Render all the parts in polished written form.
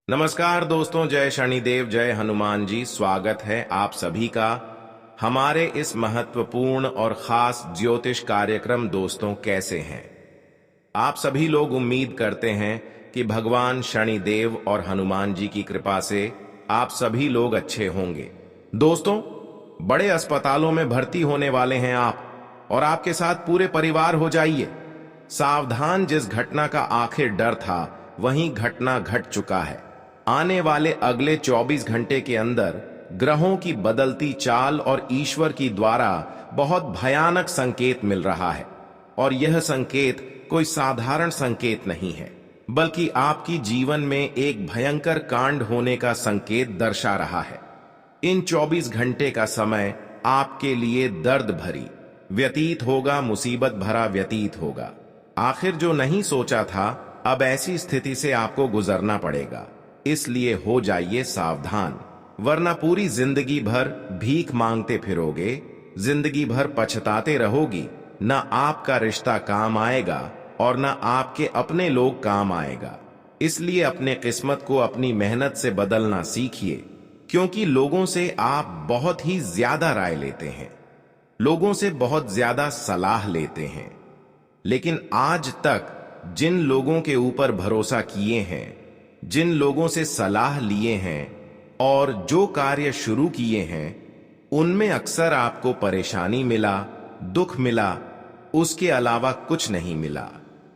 नमस्कार दोस्तों, जय शनिदेव, जय हनुमान जी। स्वागत है आप सभी का हमारे इस महत्वपूर्ण और खास ज्योतिष कार्यक्रम। दोस्तों, कैसे हैं आप सभी लोग? उम्मीद करते हैं कि भगवान शनिदेव और हनुमान जी की कृपा से आप सभी लोग अच्छे होंगे। दोस्तों, बड़े अस्पतालों में भर्ती होने वाले हैं आप, और आपके साथ पूरे परिवार हो जाइए सावधान। जिस घटना का आखिर डर था, वही घटना घट चुका है। आने वाले अगले 24 घंटे के अंदर ग्रहों की बदलती चाल और ईश्वर की द्वारा बहुत भयानक संकेत मिल रहा है। और यह संकेत कोई साधारण संकेत नहीं है, बल्कि आपकी जीवन में एक भयंकर कांड होने का संकेत दर्शा रहा है। इन 24 घंटे का समय आपके लिए दर्द भरी व्यतीत होगा, मुसीबत भरा व्यतीत होगा। आखिर जो नहीं सोचा था, अब ऐसी स्थिति से आपको गुजरना पड़ेगा। इसलिए हो जाइए सावधान, वरना पूरी जिंदगी भर भीख मांगते फिरोगे, जिंदगी भर पछताते रहोगी। न आपका रिश्ता काम आएगा और न आपके अपने लोग काम आएगा। इसलिए अपने किस्मत को अपनी मेहनत से बदलना सीखिए, क्योंकि लोगों से आप बहुत ही ज्यादा राय लेते हैं, लोगों से बहुत ज्यादा सलाह लेते हैं। लेकिन आज तक जिन लोगों के ऊपर भरोसा किए हैं, जिन लोगों से सलाह लिए हैं और जो कार्य शुरू किए हैं, उनमें अक्सर आपको परेशानी मिला, दुख मिला, उसके अलावा कुछ नहीं मिला।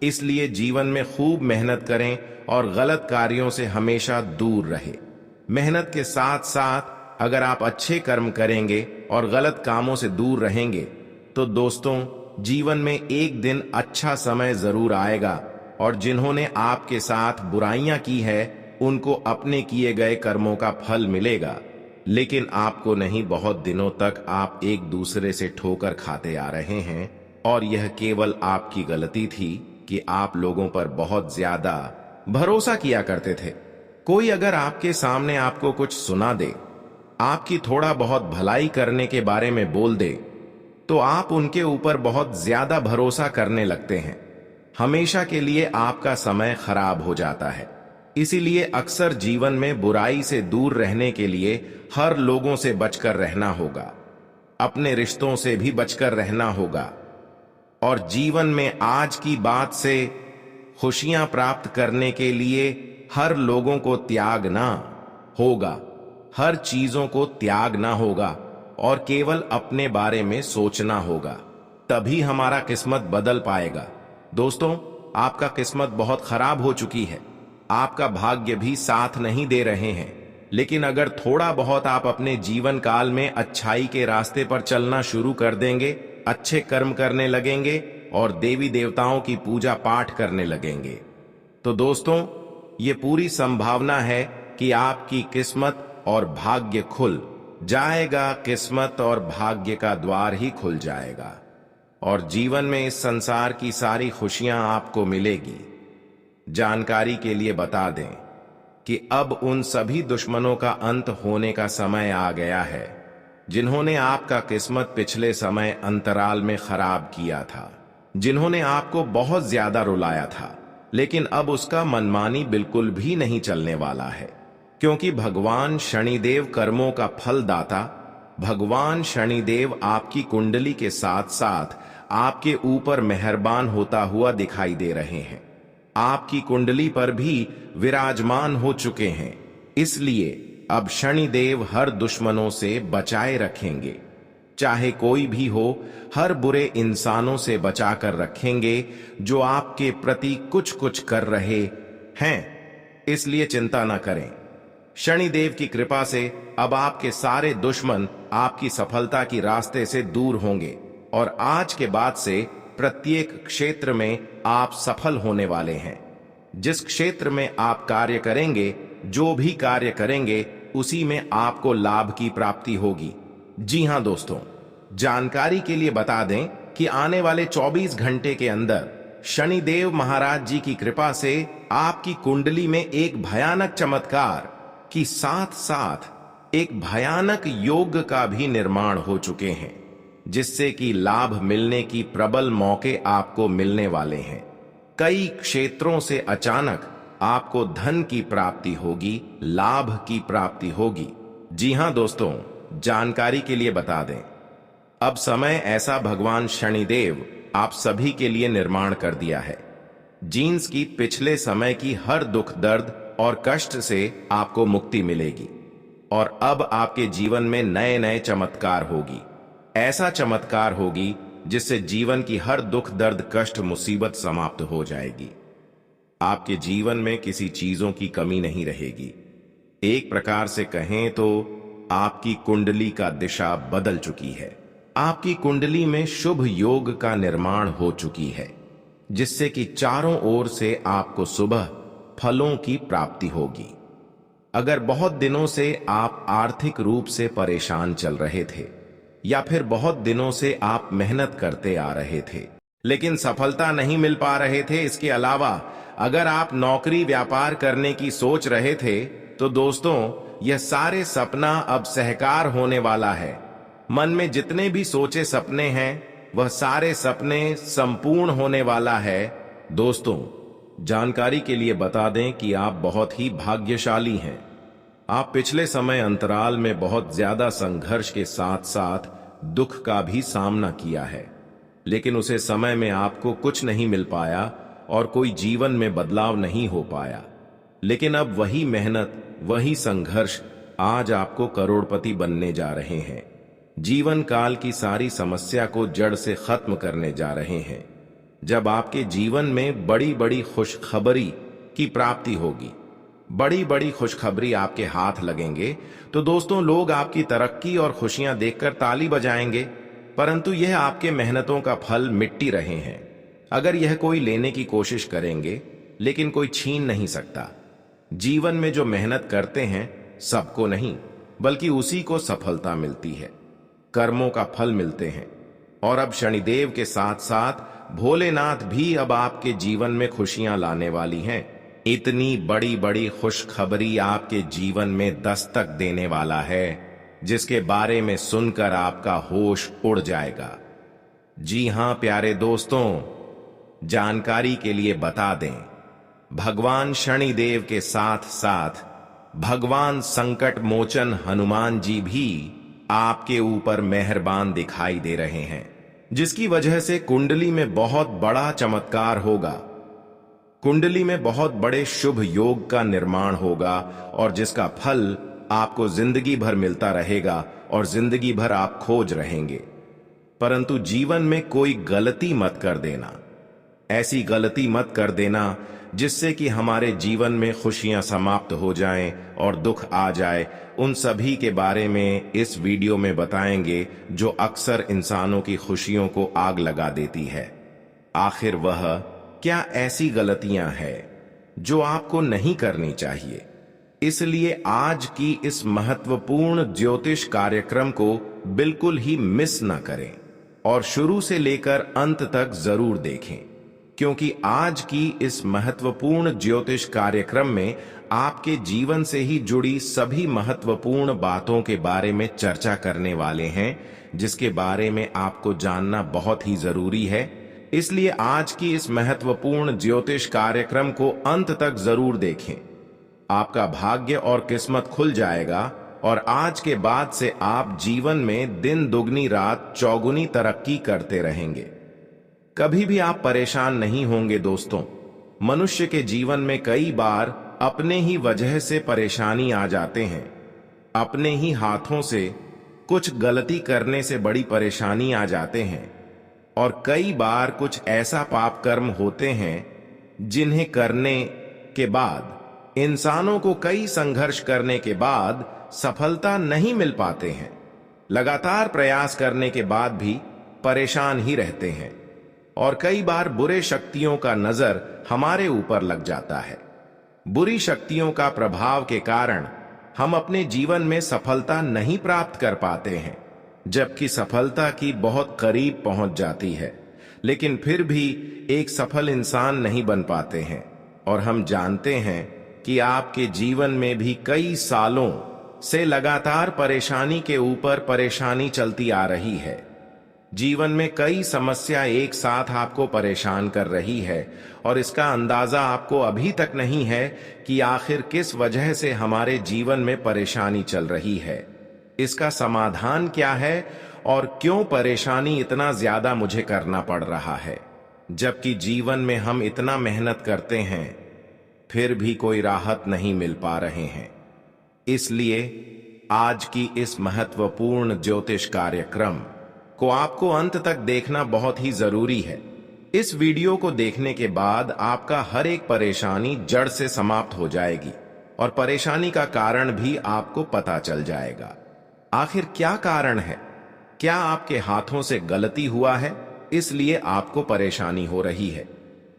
इसलिए जीवन में खूब मेहनत करें और गलत कार्यों से हमेशा दूर रहे। मेहनत के साथ साथ अगर आप अच्छे कर्म करेंगे और गलत कामों से दूर रहेंगे, तो दोस्तों, जीवन में एक दिन अच्छा समय जरूर आएगा, और जिन्होंने आपके साथ बुराइयां की है, उनको अपने किए गए कर्मों का फल मिलेगा। लेकिन आपको नहीं, बहुत दिनों तक आप एक दूसरे से ठोकर खाते आ रहे हैं, और यह केवल आपकी गलती थी कि आप लोगों पर बहुत ज्यादा भरोसा किया करते थे। कोई अगर आपके सामने आपको कुछ सुना दे, आपकी थोड़ा बहुत भलाई करने के बारे में बोल दे, तो आप उनके ऊपर बहुत ज्यादा भरोसा करने लगते हैं। हमेशा के लिए आपका समय खराब हो जाता है। इसीलिए अक्सर जीवन में बुराई से दूर रहने के लिए हर लोगों से बचकर रहना होगा, अपने रिश्तों से भी बचकर रहना होगा, और जीवन में आज की बात से खुशियां प्राप्त करने के लिए हर लोगों को त्यागना होगा, हर चीजों को त्यागना होगा, और केवल अपने बारे में सोचना होगा। तभी हमारा किस्मत बदल पाएगा। दोस्तों, आपका किस्मत बहुत खराब हो चुकी है, आपका भाग्य भी साथ नहीं दे रहे हैं। लेकिन अगर थोड़ा बहुत आप अपने जीवन काल में अच्छाई के रास्ते पर चलना शुरू कर देंगे, अच्छे कर्म करने लगेंगे और देवी देवताओं की पूजा पाठ करने लगेंगे, तो दोस्तों, ये पूरी संभावना है कि आपकी किस्मत और भाग्य खुल जाएगा। किस्मत और भाग्य का द्वार ही खुल जाएगा, और जीवन में इस संसार की सारी खुशियां आपको मिलेगी। जानकारी के लिए बता दें कि अब उन सभी दुश्मनों का अंत होने का समय आ गया है, जिन्होंने आपका किस्मत पिछले समय अंतराल में खराब किया था, जिन्होंने आपको बहुत ज्यादा रुलाया था। लेकिन अब उसका मनमानी बिल्कुल भी नहीं चलने वाला है, क्योंकि भगवान शनिदेव कर्मों का फलदाता, भगवान शनिदेव आपकी कुंडली के साथ साथ आपके ऊपर मेहरबान होता हुआ दिखाई दे रहे हैं, आपकी कुंडली पर भी विराजमान हो चुके हैं। इसलिए अब शनिदेव हर दुश्मनों से बचाए रखेंगे, चाहे कोई भी हो, हर बुरे इंसानों से बचाकर रखेंगे जो आपके प्रति कुछ कुछ कर रहे हैं। इसलिए चिंता न करें, शनिदेव की कृपा से अब आपके सारे दुश्मन आपकी सफलता की रास्ते से दूर होंगे, और आज के बाद से प्रत्येक क्षेत्र में आप सफल होने वाले हैं। जिस क्षेत्र में आप कार्य करेंगे, जो भी कार्य करेंगे, उसी में आपको लाभ की प्राप्ति होगी। जी हां दोस्तों, जानकारी के लिए बता दें कि आने वाले 24 घंटे के अंदर शनिदेव महाराज जी की कृपा से आपकी कुंडली में एक भयानक चमत्कार की साथ साथ एक भयानक योग का भी निर्माण हो चुके हैं, जिससे कि लाभ मिलने की प्रबल मौके आपको मिलने वाले हैं। कई क्षेत्रों से अचानक आपको धन की प्राप्ति होगी, लाभ की प्राप्ति होगी। जी हां दोस्तों, जानकारी के लिए बता दें, अब समय ऐसा भगवान शनिदेव आप सभी के लिए निर्माण कर दिया है। जीन्स की पिछले समय की हर दुख दर्द और कष्ट से आपको मुक्ति मिलेगी और अब आपके जीवन में नए नए चमत्कार होगी। ऐसा चमत्कार होगी जिससे जीवन की हर दुख दर्द कष्ट मुसीबत समाप्त हो जाएगी। आपके जीवन में किसी चीजों की कमी नहीं रहेगी। एक प्रकार से कहें तो आपकी कुंडली का दिशा बदल चुकी है। आपकी कुंडली में शुभ योग का निर्माण हो चुकी है, जिससे कि चारों ओर से आपको सुबह फलों की प्राप्ति होगी। अगर बहुत दिनों से आप आर्थिक रूप से परेशान चल रहे थे या फिर बहुत दिनों से आप मेहनत करते आ रहे थे लेकिन सफलता नहीं मिल पा रहे थे, इसके अलावा अगर आप नौकरी व्यापार करने की सोच रहे थे तो दोस्तों यह सारे सपना अब साकार होने वाला है। मन में जितने भी सोचे सपने हैं वह सारे सपने संपूर्ण होने वाला है। दोस्तों, जानकारी के लिए बता दें कि आप बहुत ही भाग्यशाली हैं। आप पिछले समय अंतराल में बहुत ज्यादा संघर्ष के साथ साथ दुख का भी सामना किया है, लेकिन उसे समय में आपको कुछ नहीं मिल पाया और कोई जीवन में बदलाव नहीं हो पाया। लेकिन अब वही मेहनत, वही संघर्ष आज आपको करोड़पति बनने जा रहे हैं। जीवन काल की सारी समस्या को जड़ से खत्म करने जा रहे हैं। जब आपके जीवन में बड़ी बड़ी खुशखबरी की प्राप्ति होगी, बड़ी बड़ी खुशखबरी आपके हाथ लगेंगे, तो दोस्तों लोग आपकी तरक्की और खुशियां देखकर ताली बजाएंगे, परंतु यह आपके मेहनतों का फल मिट्टी रहे हैं। अगर यह कोई लेने की कोशिश करेंगे लेकिन कोई छीन नहीं सकता। जीवन में जो मेहनत करते हैं सबको नहीं बल्कि उसी को सफलता मिलती है, कर्मों का फल मिलते हैं। और अब शनिदेव के साथ साथ भोलेनाथ भी अब आपके जीवन में खुशियां लाने वाली हैं। इतनी बड़ी बड़ी खुशखबरी आपके जीवन में दस्तक देने वाला है जिसके बारे में सुनकर आपका होश उड़ जाएगा। जी हां प्यारे दोस्तों, जानकारी के लिए बता दें, भगवान शनिदेव के साथ साथ भगवान संकट मोचन हनुमान जी भी आपके ऊपर मेहरबान दिखाई दे रहे हैं, जिसकी वजह से कुंडली में बहुत बड़ा चमत्कार होगा। कुंडली में बहुत बड़े शुभ योग का निर्माण होगा और जिसका फल आपको जिंदगी भर मिलता रहेगा और जिंदगी भर आप खोज रहेंगे। परंतु जीवन में कोई गलती मत कर देना, ऐसी गलती मत कर देना जिससे कि हमारे जीवन में खुशियां समाप्त हो जाएं और दुख आ जाए। उन सभी के बारे में इस वीडियो में बताएंगे जो अक्सर इंसानों की खुशियों को आग लगा देती है। आखिर वह क्या ऐसी गलतियां हैं जो आपको नहीं करनी चाहिए? इसलिए आज की इस महत्वपूर्ण ज्योतिष कार्यक्रम को बिल्कुल ही मिस ना करें और शुरू से लेकर अंत तक जरूर देखें, क्योंकि आज की इस महत्वपूर्ण ज्योतिष कार्यक्रम में आपके जीवन से ही जुड़ी सभी महत्वपूर्ण बातों के बारे में चर्चा करने वाले हैं, जिसके बारे में आपको जानना बहुत ही जरूरी है। इसलिए आज की इस महत्वपूर्ण ज्योतिष कार्यक्रम को अंत तक जरूर देखें। आपका भाग्य और किस्मत खुल जाएगा और आज के बाद से आप जीवन में दिन दुगनी रात चौगुनी तरक्की करते रहेंगे। कभी भी आप परेशान नहीं होंगे दोस्तों। मनुष्य के जीवन में कई बार अपने ही वजह से परेशानी आ जाते हैं। अपने ही हाथों से कुछ गलती करने से बड़ी परेशानी आ जाते हैं और कई बार कुछ ऐसा पाप कर्म होते हैं जिन्हें करने के बाद इंसानों को कई संघर्ष करने के बाद सफलता नहीं मिल पाते हैं। लगातार प्रयास करने के बाद भी परेशान ही रहते हैं और कई बार बुरे शक्तियों का नजर हमारे ऊपर लग जाता है। बुरी शक्तियों का प्रभाव के कारण हम अपने जीवन में सफलता नहीं प्राप्त कर पाते हैं, जबकि सफलता की बहुत करीब पहुंच जाती है, लेकिन फिर भी एक सफल इंसान नहीं बन पाते हैं। और हम जानते हैं कि आपके जीवन में भी कई सालों से लगातार परेशानी के ऊपर परेशानी चलती आ रही है, जीवन में कई समस्या एक साथ आपको परेशान कर रही है और इसका अंदाजा आपको अभी तक नहीं है कि आखिर किस वजह से हमारे जीवन में परेशानी चल रही है। इसका समाधान क्या है और क्यों परेशानी इतना ज्यादा मुझे करना पड़ रहा है, जबकि जीवन में हम इतना मेहनत करते हैं फिर भी कोई राहत नहीं मिल पा रहे हैं। इसलिए आज की इस महत्वपूर्ण ज्योतिष कार्यक्रम को आपको अंत तक देखना बहुत ही जरूरी है। इस वीडियो को देखने के बाद आपका हर एक परेशानी जड़ से समाप्त हो जाएगी और परेशानी का कारण भी आपको पता चल जाएगा। आखिर क्या कारण है? क्या आपके हाथों से गलती हुआ है इसलिए आपको परेशानी हो रही है,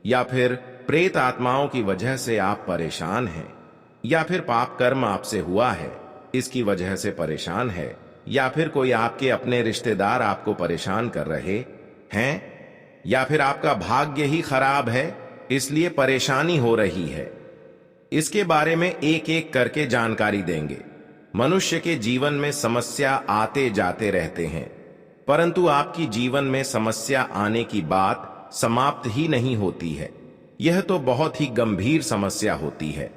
या फिर प्रेत आत्माओं की वजह से आप परेशान हैं, या फिर पाप कर्म आपसे हुआ है इसकी वजह से परेशान है, या फिर कोई आपके अपने रिश्तेदार आपको परेशान कर रहे हैं, या फिर आपका भाग्य ही खराब है इसलिए परेशानी हो रही है। इसके बारे में एक एक करके जानकारी देंगे। मनुष्य के जीवन में समस्या आते जाते रहते हैं, परंतु आपकी जीवन में समस्या आने की बात समाप्त ही नहीं होती है। यह तो बहुत ही गंभीर समस्या होती है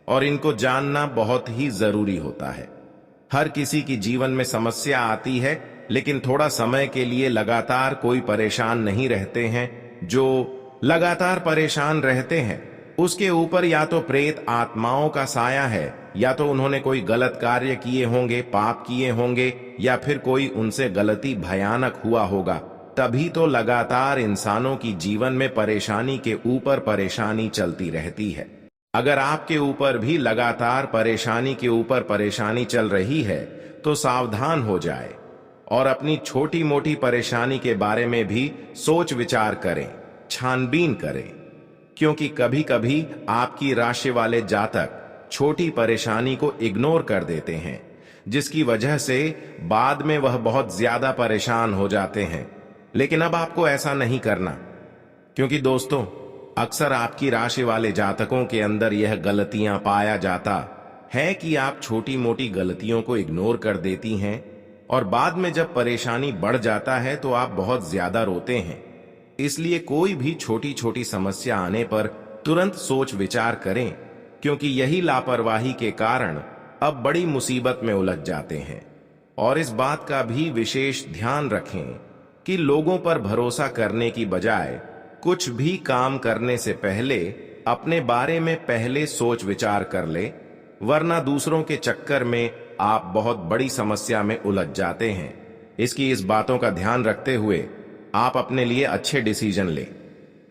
और इनको जानना बहुत ही जरूरी होता है। हर किसी की जीवन में समस्या आती है, लेकिन थोड़ा समय के लिए लगातार कोई परेशान नहीं रहते हैं। जो लगातार परेशान रहते हैं उसके ऊपर या तो प्रेत आत्माओं का साया है, या तो उन्होंने कोई गलत कार्य किए होंगे, पाप किए होंगे, या फिर कोई उनसे गलती भयानक हुआ होगा। तभी तो लगातार इंसानों की जीवन में परेशानी के ऊपर परेशानी चलती रहती है। अगर आपके ऊपर भी लगातार परेशानी के ऊपर परेशानी चल रही है तो सावधान हो जाए और अपनी छोटी मोटी परेशानी के बारे में भी सोच विचार करें, छानबीन करें, क्योंकि कभी कभी आपकी राशि वाले जातक छोटी परेशानी को इग्नोर कर देते हैं, जिसकी वजह से बाद में वह बहुत ज्यादा परेशान हो जाते हैं। लेकिन अब आपको ऐसा नहीं करना, क्योंकि दोस्तों अक्सर आपकी राशि वाले जातकों के अंदर यह गलतियां पाया जाता है कि आप छोटी मोटी गलतियों को इग्नोर कर देती हैं और बाद में जब परेशानी बढ़ जाता है तो आप बहुत ज्यादा रोते हैं। इसलिए कोई भी छोटी छोटी समस्या आने पर तुरंत सोच विचार करें, क्योंकि यही लापरवाही के कारण अब बड़ी मुसीबत में उलझ जाते हैं। और इस बात का भी विशेष ध्यान रखें कि लोगों पर भरोसा करने की बजाय कुछ भी काम करने से पहले अपने बारे में पहले सोच विचार कर ले, वरना दूसरों के चक्कर में आप बहुत बड़ी समस्या में उलझ जाते हैं। इस बातों का ध्यान रखते हुए आप अपने लिए अच्छे डिसीजन ले।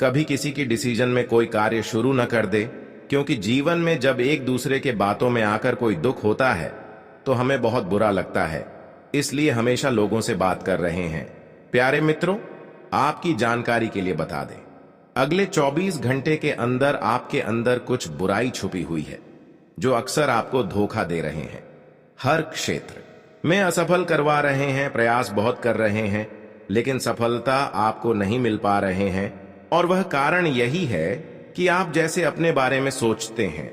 कभी किसी की डिसीजन में कोई कार्य शुरू न कर दे, क्योंकि जीवन में जब एक दूसरे के बातों में आकर कोई दुख होता है तो हमें बहुत बुरा लगता है। इसलिए हमेशा लोगों से बात कर रहे हैं। प्यारे मित्रों, आपकी जानकारी के लिए बता दें, अगले 24 घंटे के अंदर आपके अंदर कुछ बुराई छुपी हुई है जो अक्सर आपको धोखा दे रहे हैं। हर क्षेत्र में असफल करवा रहे हैं, प्रयास बहुत कर रहे हैं, लेकिन सफलता आपको नहीं मिल पा रहे हैं। और वह कारण यही है कि आप जैसे अपने बारे में सोचते हैं,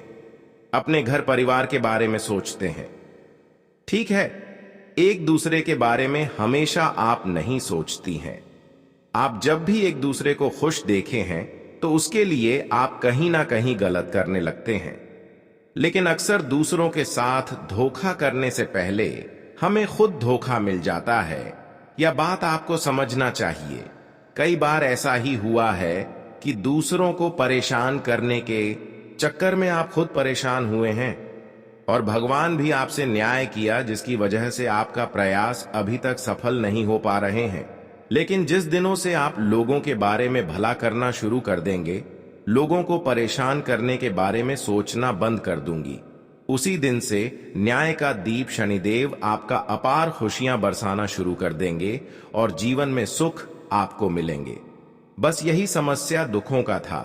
अपने घर परिवार के बारे में सोचते हैं। ठीक है, एक दूसरे के बारे में हमेशा आप नहीं सोचती हैं। आप जब भी एक दूसरे को खुश देखे हैं तो उसके लिए आप कहीं ना कहीं गलत करने लगते हैं। लेकिन अक्सर दूसरों के साथ धोखा करने से पहले हमें खुद धोखा मिल जाता है। यह बात आपको समझना चाहिए। कई बार ऐसा ही हुआ है कि दूसरों को परेशान करने के चक्कर में आप खुद परेशान हुए हैं और भगवान भी आपसे न्याय किया, जिसकी वजह से आपका प्रयास अभी तक सफल नहीं हो पा रहे हैं। लेकिन जिस दिनों से आप लोगों के बारे में भला करना शुरू कर देंगे, लोगों को परेशान करने के बारे में सोचना बंद कर दूंगी, उसी दिन से न्याय का दीप शनिदेव आपका अपार खुशियां बरसाना शुरू कर देंगे और जीवन में सुख आपको मिलेंगे। बस यही समस्या दुखों का था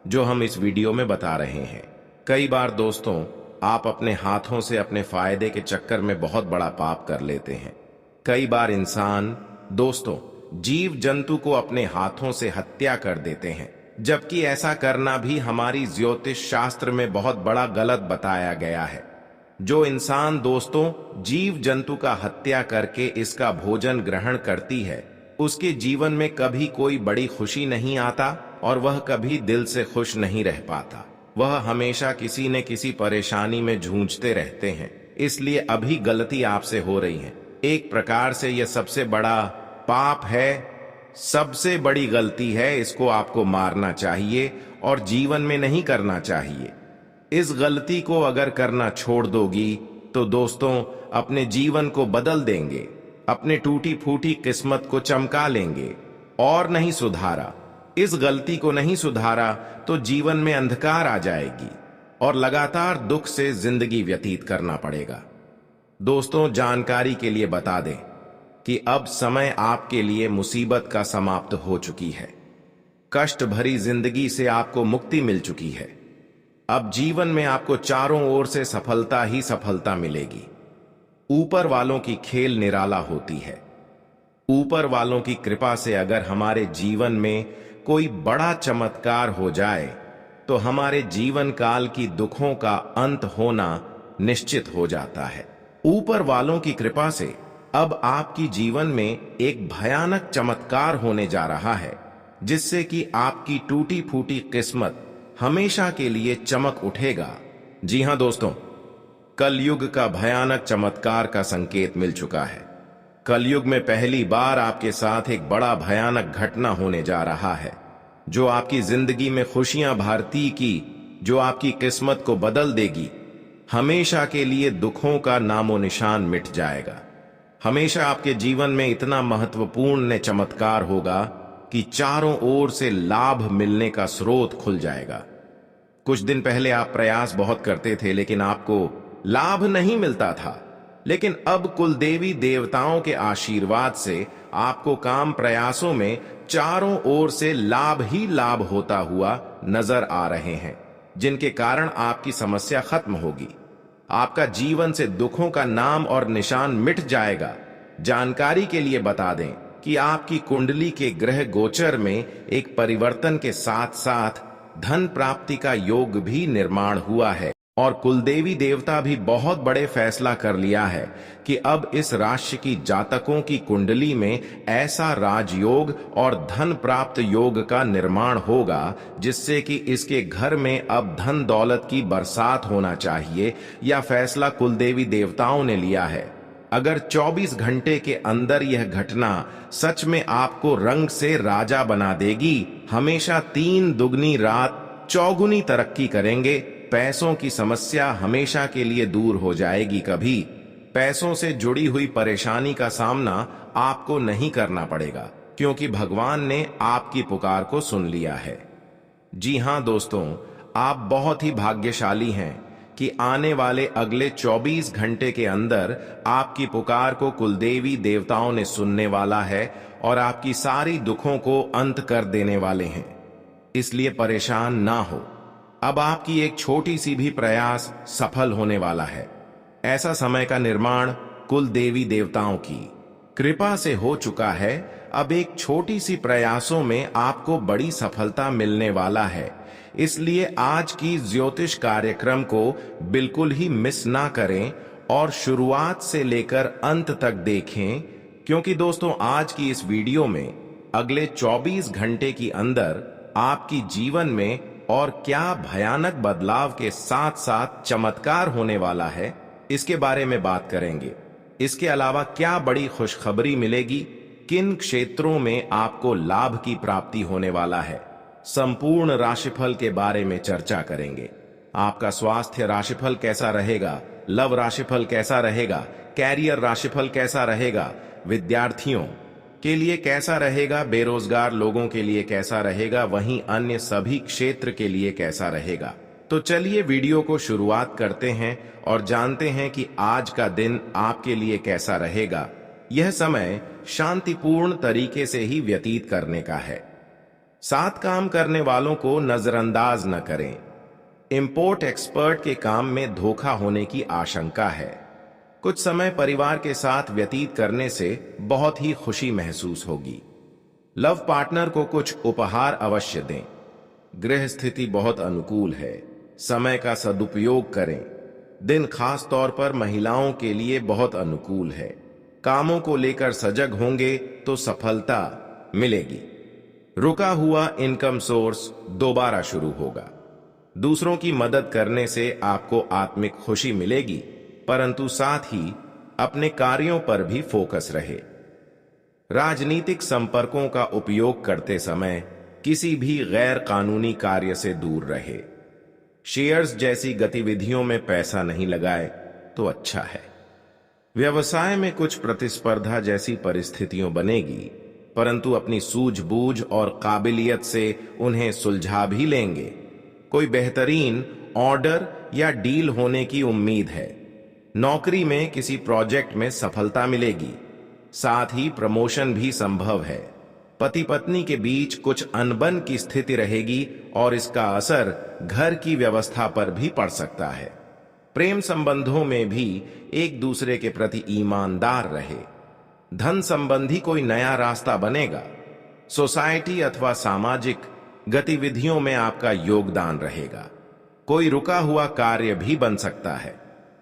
जो हम इस वीडियो में बता रहे हैं। कई बार दोस्तों, आप अपने हाथों से अपने फायदे के चक्कर में बहुत बड़ा पाप कर लेते हैं। कई बार इंसान दोस्तों जीव जंतु को अपने हाथों से हत्या कर देते हैं, जबकि ऐसा करना भी हमारी ज्योतिष शास्त्र में बहुत बड़ा गलत बताया गया है। जो इंसान दोस्तों जीव जंतु का हत्या करके इसका भोजन ग्रहण करती है, उसके जीवन में कभी कोई बड़ी खुशी नहीं आता और वह कभी दिल से खुश नहीं रह पाता। वह हमेशा किसी न किसी परेशानी में जूझते रहते हैं। इसलिए अभी गलती आपसे हो रही है। एक प्रकार से यह सबसे बड़ा पाप है, सबसे बड़ी गलती है। इसको आपको मारना चाहिए और जीवन में नहीं करना चाहिए। इस गलती को अगर करना छोड़ दोगी तो दोस्तों अपने जीवन को बदल देंगे, अपने टूटी फूटी किस्मत को चमका लेंगे। और नहीं सुधारा, इस गलती को नहीं सुधारा तो जीवन में अंधकार आ जाएगी और लगातार दुख से जिंदगी व्यतीत करना पड़ेगा। दोस्तों जानकारी के लिए बता दें कि अब समय आपके लिए मुसीबत का समाप्त हो चुकी है। कष्ट भरी जिंदगी से आपको मुक्ति मिल चुकी है। अब जीवन में आपको चारों ओर से सफलता ही सफलता मिलेगी। ऊपर वालों की खेल निराला होती है। ऊपर वालों की कृपा से अगर हमारे जीवन में कोई बड़ा चमत्कार हो जाए तो हमारे जीवन काल की दुखों का अंत होना निश्चित हो जाता है। ऊपर वालों की कृपा से अब आपकी जीवन में एक भयानक चमत्कार होने जा रहा है, जिससे कि आपकी टूटी फूटी किस्मत हमेशा के लिए चमक उठेगा। जी हां दोस्तों, कलयुग का भयानक चमत्कार का संकेत मिल चुका है। कलयुग में पहली बार आपके साथ एक बड़ा भयानक घटना होने जा रहा है, जो आपकी जिंदगी में खुशियां भरती की, जो आपकी किस्मत को बदल देगी। हमेशा के लिए दुखों का नामो निशान मिट जाएगा। हमेशा आपके जीवन में इतना महत्वपूर्ण चमत्कार होगा कि चारों ओर से लाभ मिलने का स्रोत खुल जाएगा। कुछ दिन पहले आप प्रयास बहुत करते थे लेकिन आपको लाभ नहीं मिलता था, लेकिन अब कुलदेवी देवताओं के आशीर्वाद से आपको काम प्रयासों में चारों ओर से लाभ ही लाभ होता हुआ नजर आ रहे हैं, जिनके कारण आपकी समस्या खत्म होगी। आपका जीवन से दुखों का नाम और निशान मिट जाएगा। जानकारी के लिए बता दें कि आपकी कुंडली के ग्रह गोचर में एक परिवर्तन के साथ साथ धन प्राप्ति का योग भी निर्माण हुआ है और कुलदेवी देवता भी बहुत बड़े फैसला कर लिया है कि अब इस राशि की जातकों की कुंडली में ऐसा राजयोग और धन प्राप्त योग का निर्माण होगा, जिससे कि इसके घर में अब धन दौलत की बरसात होना चाहिए। यह फैसला कुलदेवी देवताओं ने लिया है। अगर 24 घंटे के अंदर यह घटना सच में आपको रंग से राजा बना देगी, हमेशा 3 दुगनी रात चौगुनी तरक्की करेंगे। पैसों की समस्या हमेशा के लिए दूर हो जाएगी। कभी पैसों से जुड़ी हुई परेशानी का सामना आपको नहीं करना पड़ेगा, क्योंकि भगवान ने आपकी पुकार को सुन लिया है। जी हां दोस्तों, आप बहुत ही भाग्यशाली हैं कि आने वाले अगले 24 घंटे के अंदर आपकी पुकार को कुलदेवी देवताओं ने सुनने वाला है और आपकी सारी दुखों को अंत कर देने वाले हैं। इसलिए परेशान ना हो। अब आपकी एक छोटी सी भी प्रयास सफल होने वाला है। ऐसा समय का निर्माण कुल देवी देवताओं की कृपा से हो चुका है। अब एक छोटी सी प्रयासों में आपको बड़ी सफलता मिलने वाला है। इसलिए आज की ज्योतिष कार्यक्रम को बिल्कुल ही मिस ना करें और शुरुआत से लेकर अंत तक देखें, क्योंकि दोस्तों आज की इस वीडियो में अगले 24 घंटे के अंदर आपकी जीवन में और क्या भयानक बदलाव के साथ साथ चमत्कार होने वाला है, इसके बारे में बात करेंगे। इसके अलावा क्या बड़ी खुशखबरी मिलेगी, किन क्षेत्रों में आपको लाभ की प्राप्ति होने वाला है, संपूर्ण राशिफल के बारे में चर्चा करेंगे। आपका स्वास्थ्य राशिफल कैसा रहेगा, लव राशिफल कैसा रहेगा, कैरियर राशिफल कैसा रहेगा, विद्यार्थियों के लिए कैसा रहेगा, बेरोजगार लोगों के लिए कैसा रहेगा, वहीं अन्य सभी क्षेत्र के लिए कैसा रहेगा। तो चलिए वीडियो को शुरुआत करते हैं और जानते हैं कि आज का दिन आपके लिए कैसा रहेगा। यह समय शांतिपूर्ण तरीके से ही व्यतीत करने का है। साथ काम करने वालों को नजरअंदाज न करें। इंपोर्ट एक्सपर्ट के काम में धोखा होने की आशंका है। कुछ समय परिवार के साथ व्यतीत करने से बहुत ही खुशी महसूस होगी। लव पार्टनर को कुछ उपहार अवश्य दें। गृह स्थिति बहुत अनुकूल है। समय का सदुपयोग करें। दिन खास तौर पर महिलाओं के लिए बहुत अनुकूल है। कामों को लेकर सजग होंगे तो सफलता मिलेगी। रुका हुआ इनकम सोर्स दोबारा शुरू होगा। दूसरों की मदद करने से आपको आत्मिक खुशी मिलेगी, परंतु साथ ही अपने कार्यों पर भी फोकस रहे। राजनीतिक संपर्कों का उपयोग करते समय किसी भी गैर कानूनी कार्य से दूर रहे। शेयर्स जैसी गतिविधियों में पैसा नहीं लगाए तो अच्छा है। व्यवसाय में कुछ प्रतिस्पर्धा जैसी परिस्थितियां बनेगी, परंतु अपनी सूझबूझ और काबिलियत से उन्हें सुलझा भी लेंगे। कोई बेहतरीन ऑर्डर या डील होने की उम्मीद है। नौकरी में किसी प्रोजेक्ट में सफलता मिलेगी, साथ ही प्रमोशन भी संभव है। पति पत्नी के बीच कुछ अनबन की स्थिति रहेगी और इसका असर घर की व्यवस्था पर भी पड़ सकता है। प्रेम संबंधों में भी एक दूसरे के प्रति ईमानदार रहे। धन संबंधी कोई नया रास्ता बनेगा। सोसाइटी अथवा सामाजिक गतिविधियों में आपका योगदान रहेगा। कोई रुका हुआ कार्य भी बन सकता है।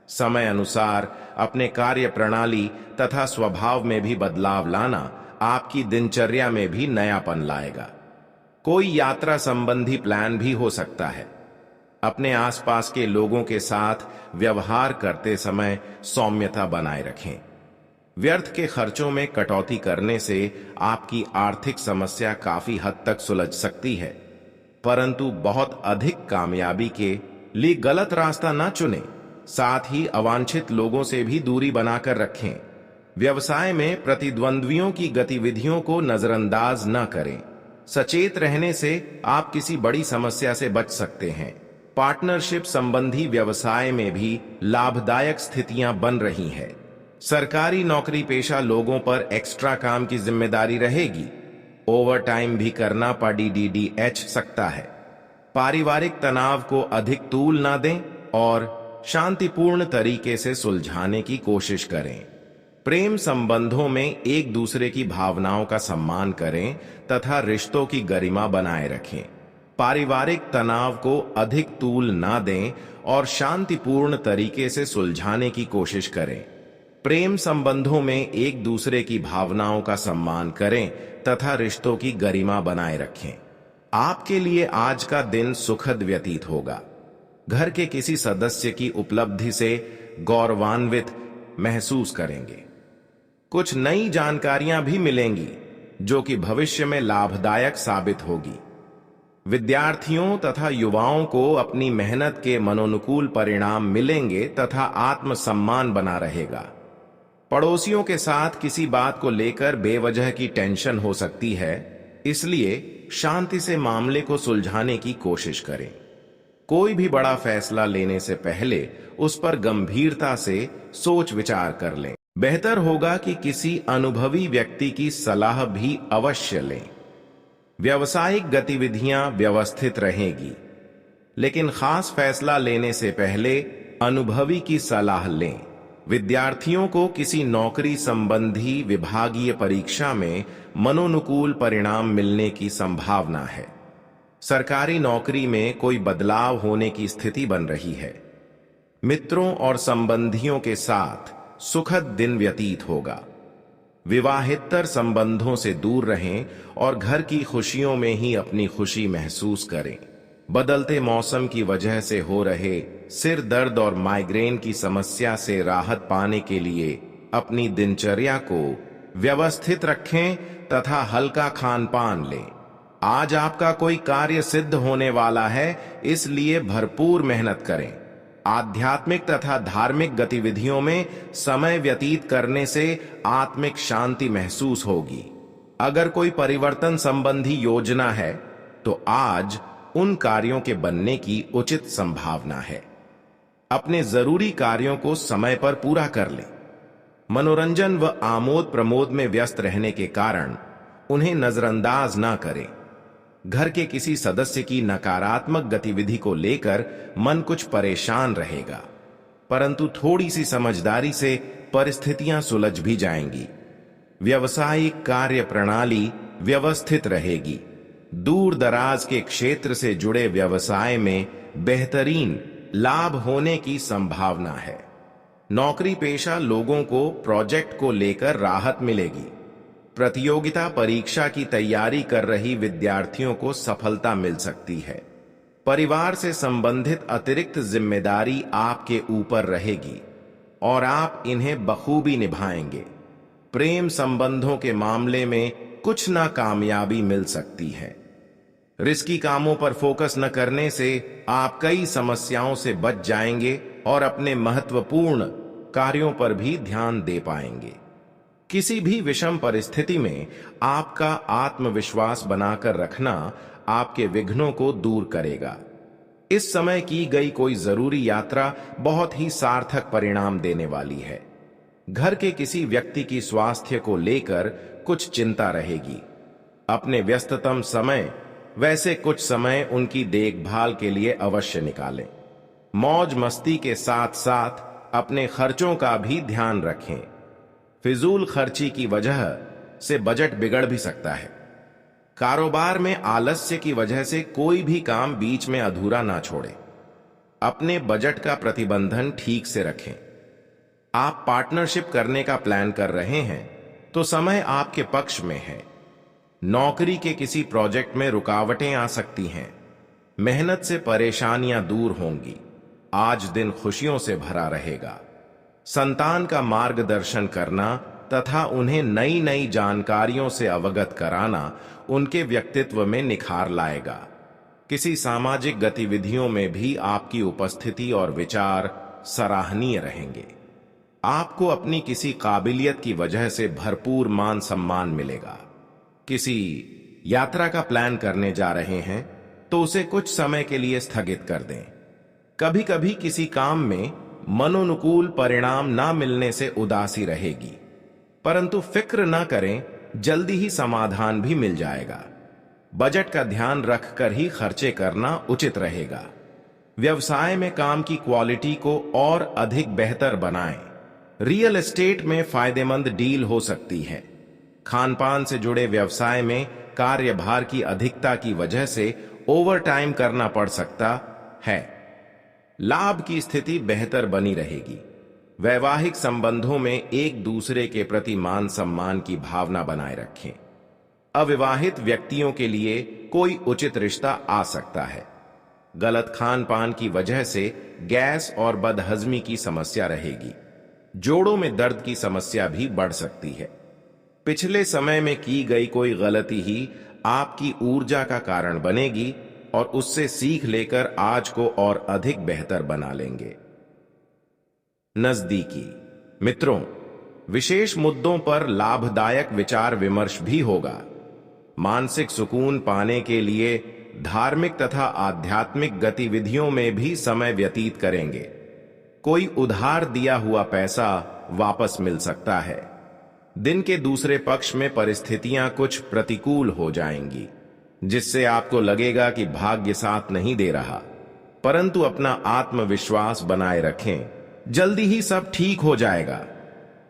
समय अनुसार अपने कार्य प्रणाली तथा स्वभाव में भी बदलाव लाना आपकी दिनचर्या में भी नयापन लाएगा। कोई यात्रा संबंधी प्लान भी हो सकता है। अपने आसपास के लोगों के साथ व्यवहार करते समय सौम्यता बनाए रखें। व्यर्थ के खर्चों में कटौती करने से आपकी आर्थिक समस्या काफी हद तक सुलझ सकती है, परंतु बहुत अधिक कामयाबी के लिए गलत रास्ता न चुनें। साथ ही अवांछित लोगों से भी दूरी बनाकर रखें। व्यवसाय में प्रतिद्वंद्वियों की गतिविधियों को नजरअंदाज न करें। सचेत रहने से आप किसी बड़ी समस्या से बच सकते हैं। पार्टनरशिप संबंधी व्यवसाय में भी लाभदायक स्थितियां बन रही हैं। सरकारी नौकरी पेशा लोगों पर एक्स्ट्रा काम की जिम्मेदारी रहेगी। ओवर टाइम भी करना पड़ सकता है। पारिवारिक तनाव को अधिक तूल ना दें और शांतिपूर्ण तरीके से सुलझाने की कोशिश करें। प्रेम संबंधों में एक दूसरे की भावनाओं का सम्मान करें तथा रिश्तों की गरिमा बनाए रखें। पारिवारिक तनाव को अधिक तूल ना दें और शांतिपूर्ण तरीके से सुलझाने की कोशिश करें। प्रेम संबंधों में एक दूसरे की भावनाओं का सम्मान करें तथा रिश्तों की गरिमा बनाए रखें। आपके लिए आज का दिन सुखद व्यतीत होगा। घर के किसी सदस्य की उपलब्धि से गौरवान्वित महसूस करेंगे। कुछ नई जानकारियां भी मिलेंगी जो कि भविष्य में लाभदायक साबित होगी। विद्यार्थियों तथा युवाओं को अपनी मेहनत के मनोनुकूल परिणाम मिलेंगे तथा आत्मसम्मान बना रहेगा। पड़ोसियों के साथ किसी बात को लेकर बेवजह की टेंशन हो सकती है, इसलिए शांति से मामले को सुलझाने की कोशिश करें। कोई भी बड़ा फैसला लेने से पहले उस पर गंभीरता से सोच विचार कर लें। बेहतर होगा कि किसी अनुभवी व्यक्ति की सलाह भी अवश्य लें। व्यावसायिक गतिविधियां व्यवस्थित रहेगी, लेकिन खास फैसला लेने से पहले अनुभवी की सलाह लें। विद्यार्थियों को किसी नौकरी संबंधी विभागीय परीक्षा में मनोनुकूल परिणाम मिलने की संभावना है। सरकारी नौकरी में कोई बदलाव होने की स्थिति बन रही है। मित्रों और संबंधियों के साथ सुखद दिन व्यतीत होगा। विवाहेतर संबंधों से दूर रहें और घर की खुशियों में ही अपनी खुशी महसूस करें। बदलते मौसम की वजह से हो रहे सिर दर्द और माइग्रेन की समस्या से राहत पाने के लिए अपनी दिनचर्या को व्यवस्थित रखें तथा हल्का खान पान लें। आज आपका कोई कार्य सिद्ध होने वाला है, इसलिए भरपूर मेहनत करें। आध्यात्मिक तथा धार्मिक गतिविधियों में समय व्यतीत करने से आत्मिक शांति महसूस होगी। अगर कोई परिवर्तन संबंधी योजना है तो आज उन कार्यों के बनने की उचित संभावना है। अपने जरूरी कार्यों को समय पर पूरा कर लें। मनोरंजन व आमोद प्रमोद में व्यस्त रहने के कारण उन्हें नजरअंदाज ना करें। घर के किसी सदस्य की नकारात्मक गतिविधि को लेकर मन कुछ परेशान रहेगा, परंतु थोड़ी सी समझदारी से परिस्थितियां सुलझ भी जाएंगी। व्यवसायिक कार्य प्रणाली व्यवस्थित रहेगी। दूर दराज के क्षेत्र से जुड़े व्यवसाय में बेहतरीन लाभ होने की संभावना है। नौकरी पेशा लोगों को प्रोजेक्ट को लेकर राहत मिलेगी। प्रतियोगिता परीक्षा की तैयारी कर रही विद्यार्थियों को सफलता मिल सकती है। परिवार से संबंधित अतिरिक्त जिम्मेदारी आपके ऊपर रहेगी और आप इन्हें बखूबी निभाएंगे। प्रेम संबंधों के मामले में कुछ नाकामयाबी मिल सकती है। रिस्की कामों पर फोकस न करने से आप कई समस्याओं से बच जाएंगे और अपने महत्वपूर्ण कार्यों पर भी ध्यान दे पाएंगे। किसी भी विषम परिस्थिति में आपका आत्मविश्वास बनाकर रखना आपके विघ्नों को दूर करेगा। इस समय की गई कोई जरूरी यात्रा बहुत ही सार्थक परिणाम देने वाली है। घर के किसी व्यक्ति की स्वास्थ्य को लेकर कुछ चिंता रहेगी। अपने व्यस्ततम समय वैसे कुछ समय उनकी देखभाल के लिए अवश्य निकालें। मौज मस्ती के साथ साथ अपने खर्चों का भी ध्यान रखें। फिजूल खर्ची की वजह से बजट बिगड़ भी सकता है। कारोबार में आलस्य की वजह से कोई भी काम बीच में अधूरा ना छोड़ें। अपने बजट का प्रतिबंधन ठीक से रखें। आप पार्टनरशिप करने का प्लान कर रहे हैं तो समय आपके पक्ष में है। नौकरी के किसी प्रोजेक्ट में रुकावटें आ सकती हैं। मेहनत से परेशानियां दूर होंगी। आज दिन खुशियों से भरा रहेगा। संतान का मार्गदर्शन करना तथा उन्हें नई नई जानकारियों से अवगत कराना उनके व्यक्तित्व में निखार लाएगा। किसी सामाजिक गतिविधियों में भी आपकी उपस्थिति और विचार सराहनीय रहेंगे। आपको अपनी किसी काबिलियत की वजह से भरपूर मान सम्मान मिलेगा। किसी यात्रा का प्लान करने जा रहे हैं तो उसे कुछ समय के लिए स्थगित कर दें। कभी कभी किसी काम में मनोनुकूल परिणाम ना मिलने से उदासी रहेगी, परंतु फिक्र ना करें, जल्दी ही समाधान भी मिल जाएगा। बजट का ध्यान रखकर ही खर्चे करना उचित रहेगा। व्यवसाय में काम की क्वालिटी को और अधिक बेहतर बनाएं। रियल एस्टेट में फायदेमंद डील हो सकती है। खानपान से जुड़े व्यवसाय में कार्यभार की अधिकता की वजह से ओवरटाइम करना पड़ सकता है। लाभ की स्थिति बेहतर बनी रहेगी। वैवाहिक संबंधों में एक दूसरे के प्रति मान सम्मान की भावना बनाए रखें। अविवाहित व्यक्तियों के लिए कोई उचित रिश्ता आ सकता है। गलत खान पान की वजह से गैस और बदहजमी की समस्या रहेगी। जोड़ों में दर्द की समस्या भी बढ़ सकती है। पिछले समय में की गई कोई गलती ही आपकी ऊर्जा का कारण बनेगी और उससे सीख लेकर आज को और अधिक बेहतर बना लेंगे। नजदीकी मित्रों, विशेष मुद्दों पर लाभदायक विचार विमर्श भी होगा। मानसिक सुकून पाने के लिए धार्मिक तथा आध्यात्मिक गतिविधियों में भी समय व्यतीत करेंगे। कोई उधार दिया हुआ पैसा वापस मिल सकता है। दिन के दूसरे पक्ष में परिस्थितियां कुछ प्रतिकूल हो जाएंगी, जिससे आपको लगेगा कि भाग्य साथ नहीं दे रहा, परंतु अपना आत्मविश्वास बनाए रखें। जल्दी ही सब ठीक हो जाएगा।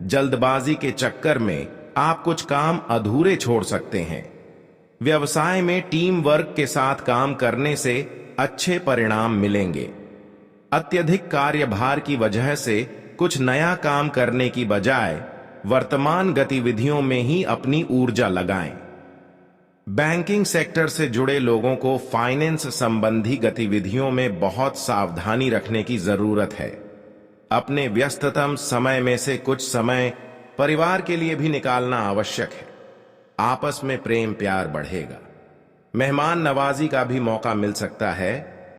जल्दबाजी के चक्कर में आप कुछ काम अधूरे छोड़ सकते हैं। व्यवसाय में टीम वर्क के साथ काम करने से अच्छे परिणाम मिलेंगे। अत्यधिक कार्यभार की वजह से कुछ नया काम करने की बजाय वर्तमान गतिविधियों में ही अपनी ऊर्जा लगाएं। बैंकिंग सेक्टर से जुड़े लोगों को फाइनेंस संबंधी गतिविधियों में बहुत सावधानी रखने की जरूरत है। अपने व्यस्ततम समय में से कुछ समय परिवार के लिए भी निकालना आवश्यक है। आपस में प्रेम प्यार बढ़ेगा। मेहमान नवाजी का भी मौका मिल सकता है।